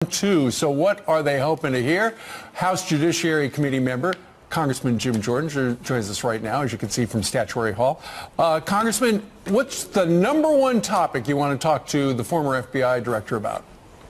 Two. So what are they hoping to hear? House Judiciary Committee member Congressman Jim Jordan joins us right now, as you can see from Statuary Hall. Congressman, what's the number one topic you want to talk to the former FBI director about?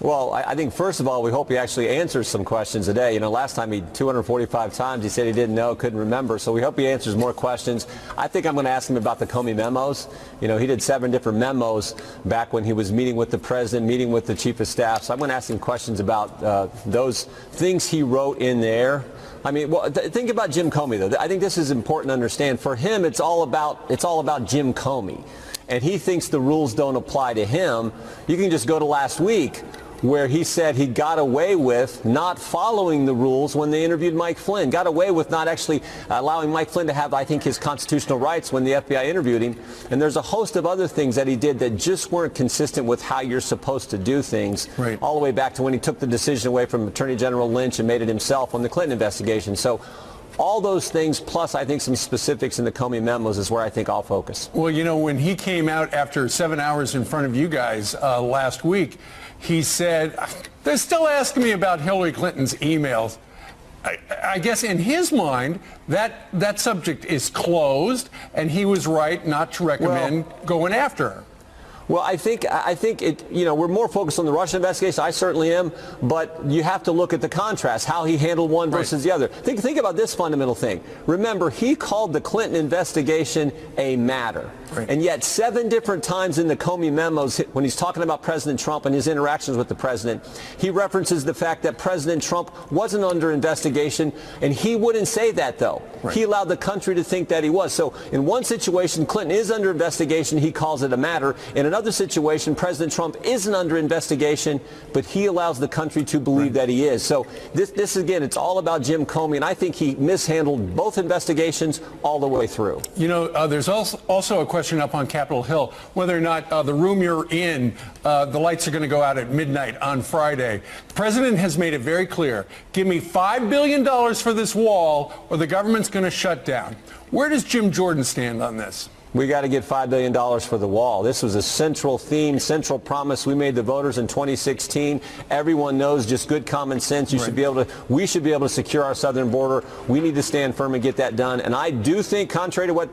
Well, I think, first of all, we hope he actually answers some questions today. You know, last time 245 times he said he didn't know, couldn't remember. So we hope he answers more questions. I think I'm going to ask him about the Comey memos. You know, he did 7 different memos back when he was meeting with the president, meeting with the chief of staff. So I'm going to ask him questions about those things he wrote in there. I mean, well, think about Jim Comey, though. I think this is important to understand. For him, it's all about Jim Comey. And he thinks the rules don't apply to him. You can just go to last week, where he said he got away with not following the rules when they interviewed Mike Flynn, got away with not actually allowing Mike Flynn to have, I think, his constitutional rights when the FBI interviewed him. And there's a host of other things that he did that just weren't consistent with how you're supposed to do things, right, all the way back to when he took the decision away from Attorney General Lynch and made it himself on the Clinton investigation. So all those things, plus I think some specifics in the Comey memos, is where I think I'll focus. Well, you know, when he came out after 7 hours in front of you guys last week, he said, they're still asking me about Hillary Clinton's emails. I guess in his mind, that subject is closed, and he was right not to recommend going after her. Well, I think it, you know, we're more focused on the Russia investigation. I certainly am, but you have to look at the contrast, how he handled one versus the other. Think about this fundamental thing. Remember, he called the Clinton investigation a matter. Right. And yet 7 different times in the Comey memos, when he's talking about President Trump and his interactions with the president, he references the fact that President Trump wasn't under investigation, and he wouldn't say that, though. Right. He allowed the country to think that he was. So in one situation, Clinton is under investigation. He calls it a matter. In another situation, President Trump isn't under investigation, but he allows the country to believe that he is. So this again, it's all about Jim Comey, and I think he mishandled both investigations all the way through. You know, there's also a question up on Capitol Hill, whether or not the room you're in, the lights are going to go out at midnight on Friday. The president has made it very clear, give me $5 billion for this wall or the government's going to shut down. Where does Jim Jordan stand on this? We got to get $5 billion for the wall. This was a central theme, central promise we made the voters in 2016. Everyone knows, just good common sense. We should be able to secure our southern border. We need to stand firm and get that done. And I do think, contrary to what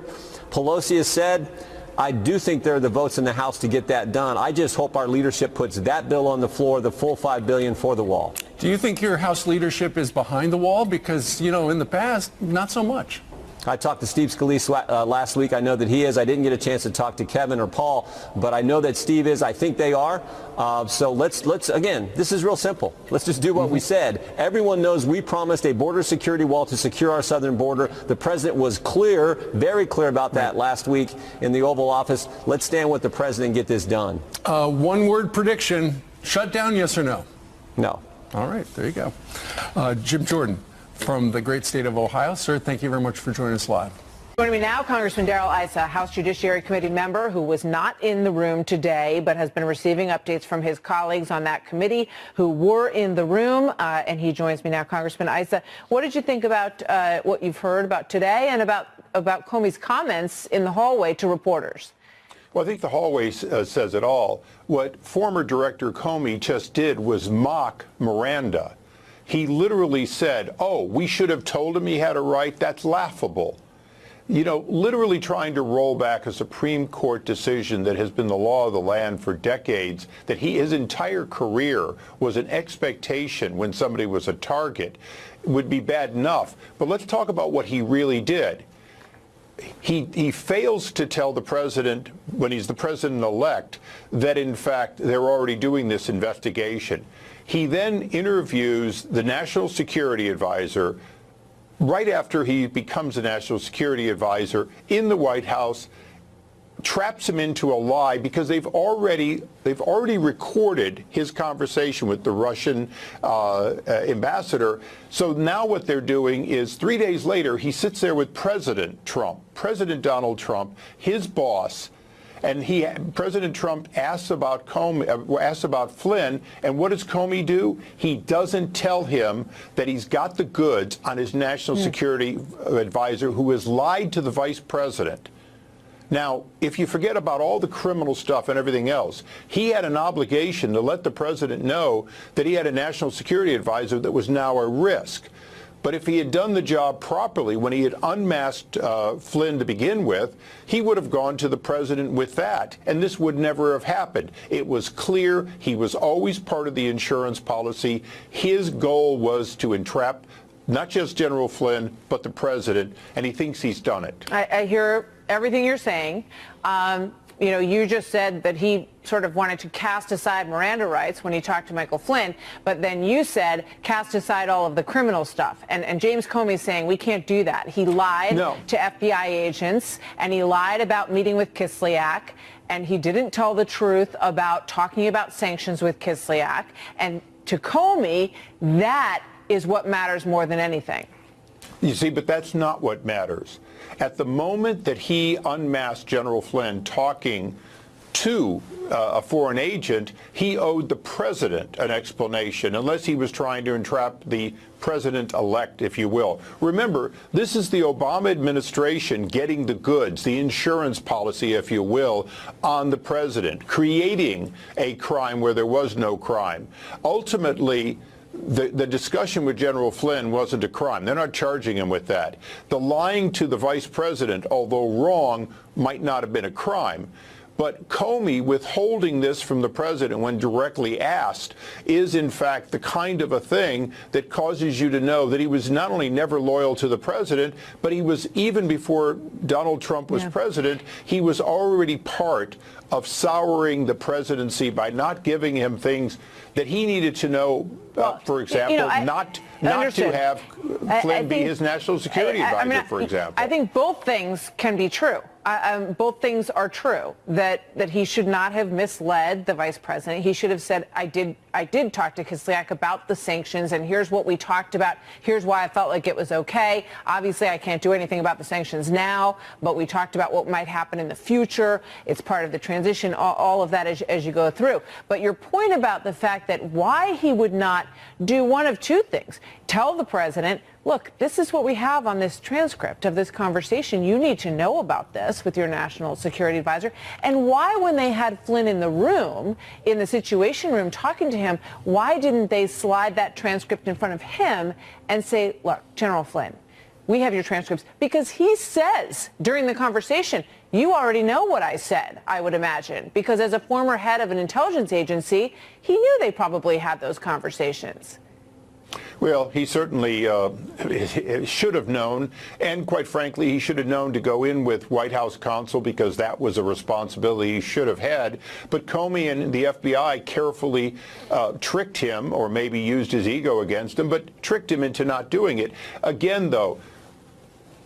Pelosi has said, I do think there are the votes in the House to get that done. I just hope our leadership puts that bill on the floor, the full $5 billion for the wall. Do you think your House leadership is behind the wall? Because, you know, in the past, not so much. I talked to Steve Scalise last week. I know that he is. I didn't get a chance to talk to Kevin or Paul, but I know that Steve is. I think they are. So let's again, this is real simple. Let's just do what we said. Everyone knows we promised a border security wall to secure our southern border. The president was clear, very clear about that last week in the Oval Office. Let's stand with the president and get this done. One-word prediction, shut down, yes or no? No. All right, there you go. Jim Jordan, from the great state of Ohio. Sir, thank you very much for joining us live. Joining me now, Congressman Darrell Issa, House Judiciary Committee member who was not in the room today but has been receiving updates from his colleagues on that committee who were in the room, and he joins me now. Congressman Issa, what did you think about what you've heard about today and about Comey's comments in the hallway to reporters? Well, I think the hallway says it all. What former Director Comey just did was mock Miranda. He literally said, oh, we should have told him he had a right. That's laughable. You know, literally trying to roll back a Supreme Court decision that has been the law of the land for decades, that his entire career was an expectation when somebody was a target, would be bad enough. But let's talk about what he really did. He fails to tell the president, when he's the president-elect, that in fact they're already doing this investigation. He then interviews the National Security Advisor right after he becomes a National Security Advisor in the White House, traps him into a lie because they've already recorded his conversation with the Russian ambassador. So now what they're doing is 3 days later, he sits there with President Trump, President Donald Trump, his boss, and President Trump asks about Flynn, and what does Comey do? He doesn't tell him that he's got the goods on his national security advisor who has lied to the vice president. Now, if you forget about all the criminal stuff and everything else, he had an obligation to let the president know that he had a national security advisor that was now a risk. But if he had done the job properly when he had unmasked Flynn to begin with, he would have gone to the president with that, and this would never have happened. It was clear he was always part of the insurance policy. His goal was to entrap not just General Flynn, but the president, and he thinks he's done it. I hear everything you're saying. You know, you just said that he sort of wanted to cast aside Miranda rights when he talked to Michael Flynn, but then you said cast aside all of the criminal stuff. And James Comey is saying we can't do that. He lied to FBI agents, and he lied about meeting with Kislyak, and he didn't tell the truth about talking about sanctions with Kislyak. And to Comey, that is what matters more than anything. You see, but that's not what matters. At the moment that he unmasked General Flynn talking to a foreign agent, he owed the president an explanation, unless he was trying to entrap the president-elect, if you will. Remember, this is the Obama administration getting the goods, the insurance policy, if you will, on the president, creating a crime where there was no crime. Ultimately, the discussion with General Flynn wasn't a crime. They're not charging him with that. The lying to the vice president, although wrong, might not have been a crime. But Comey withholding this from the president when directly asked is, in fact, the kind of a thing that causes you to know that he was not only never loyal to the president, but he was, even before Donald Trump was president, he was already part of souring the presidency by not giving him things that he needed to know, for example, not to have Flynn be his national security advisor, for example. I think both things can be true. Both things are true, that he should not have misled the vice president. He should have said, I did talk to Kislyak about the sanctions, and here's what we talked about. Here's why I felt like it was okay. Obviously, I can't do anything about the sanctions now, but we talked about what might happen in the future. It's part of the transition, all of that as you go through. But your point about the fact that why he would not do one of two things: tell the president, look, this is what we have on this transcript of this conversation. You need to know about this with your national security advisor. And why, when they had Flynn in the room, in the Situation Room, talking to him, why didn't they slide that transcript in front of him and say, look, General Flynn, we have your transcripts? Because he says during the conversation, you already know what I said, I would imagine, because as a former head of an intelligence agency, he knew they probably had those conversations. Well, he certainly should have known, and quite frankly, he should have known to go in with White House counsel, because that was a responsibility he should have had. But Comey and the FBI carefully tricked him, or maybe used his ego against him, but tricked him into not doing it. Again, though,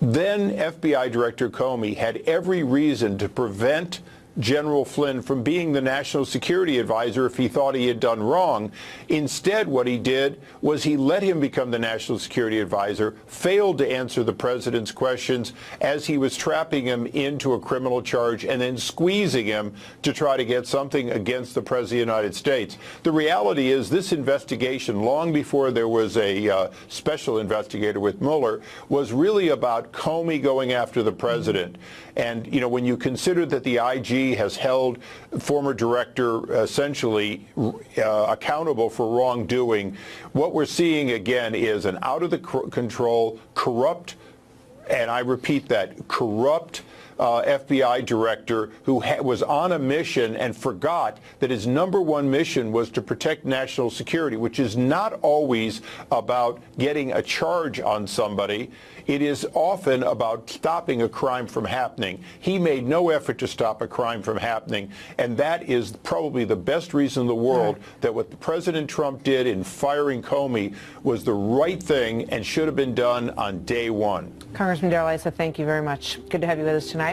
then FBI Director Comey had every reason to prevent General Flynn from being the national security advisor if he thought he had done wrong. Instead, what he did was he let him become the national security advisor, failed to answer the president's questions as he was trapping him into a criminal charge, and then squeezing him to try to get something against the President of the United States. The reality is, this investigation, long before there was a special investigator with Mueller, was really about Comey going after the president. And, you know, when you consider that the IG has held former director essentially accountable for wrongdoing, what we're seeing again is an out-of-the-control, corrupt, and I repeat that, corrupt FBI director who was on a mission and forgot that his #1 mission was to protect national security, which is not always about getting a charge on somebody. It is often about stopping a crime from happening. He made no effort to stop a crime from happening, and that is probably the best reason in the world that what President Trump did in firing Comey was the right thing and should have been done on day one. Congressman Darrell Issa, thank you very much. Good to have you with us tonight.